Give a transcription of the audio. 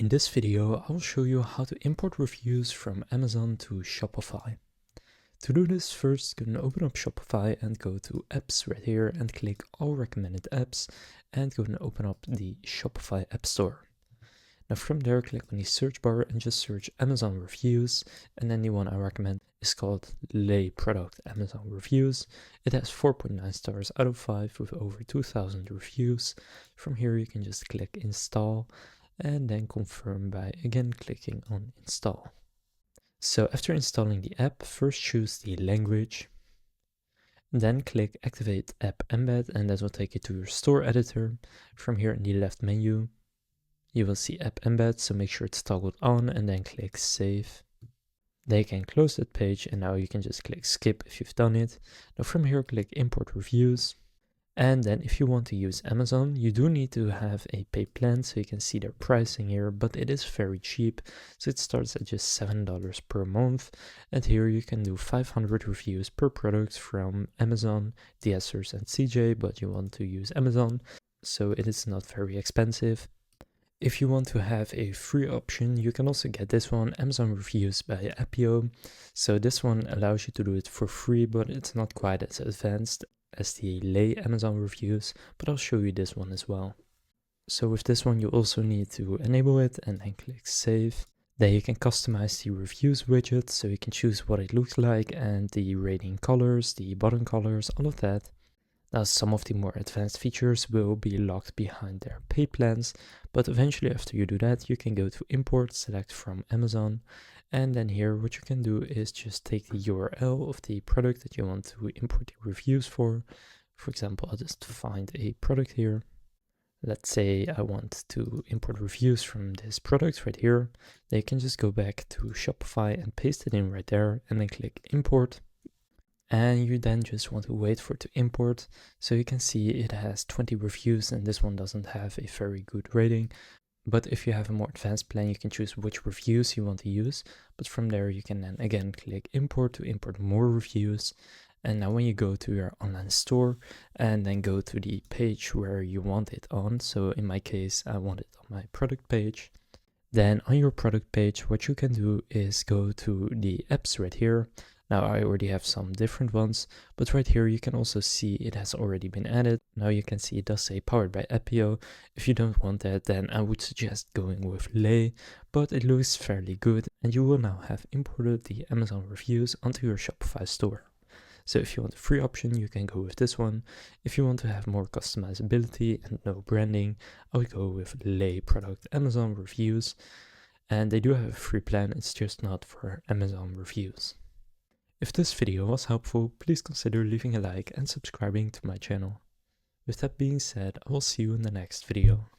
In this video, I will show you how to import reviews from Amazon to Shopify. To do this, first you can open up Shopify and go to apps right here and click all recommended apps and go and open up the Shopify App Store. Now from there, click on the search bar and just search Amazon reviews, and then the one I recommend is called Lay Product Amazon Reviews. It has 4.9 stars out of 5 with over 2,000 reviews. From here you can just click install and then confirm by again clicking on install. So after installing the app, first choose the language, then click activate app embed, and that will take you to your store editor. From here in the left menu you will see app embed, so make sure it's toggled on and then click save. Then you can close that page and now you can just click skip if you've done it. Now from here click import reviews. And then if you want to use Amazon, you do need to have a paid plan, so you can see their pricing here, but it is very cheap. So it starts at just $7 per month. And here you can do 500 reviews per product from Amazon, DSers and CJ, but you want to use Amazon, so it is not very expensive. If you want to have a free option, you can also get this one, Amazon Reviews by Appio. So this one allows you to do it for free, but it's not quite as advanced as the Lay Amazon Reviews, but I'll show you this one as well. So with this one you also need to enable it and then click save. Then you can customize the reviews widget, so you can choose what it looks like and the rating colors, the button colors, all of that. Now some of the more advanced features will be locked behind their paid plans, but eventually after you do that you can go to import, select from Amazon, and then here what you can do is just take the URL of the product that you want to import the reviews for. For example, I'll just find a product here. Let's say I want to import reviews from this product right here. Then you can just go back to Shopify and paste it in right there and then click import. And you then just want to wait for it to import. So you can see it has 20 reviews and this one doesn't have a very good rating. But if you have a more advanced plan, you can choose which reviews you want to use. But from there you can then again click import to import more reviews. And now when you go to your online store and then go to the page where you want it on, so in my case I want it on my product page, then on your product page what you can do is go to the apps right here. Now I already have some different ones, but right here you can also see it has already been added. Now you can see it does say powered by Appio. If you don't want that, then I would suggest going with Lay, but it looks fairly good and you will now have imported the Amazon reviews onto your Shopify store. So if you want a free option, you can go with this one. If you want to have more customizability and no branding, I would go with Lay Product Amazon Reviews. And they do have a free plan, it's just not for Amazon reviews. If this video was helpful, please consider leaving a like and subscribing to my channel. With that being said, I will see you in the next video.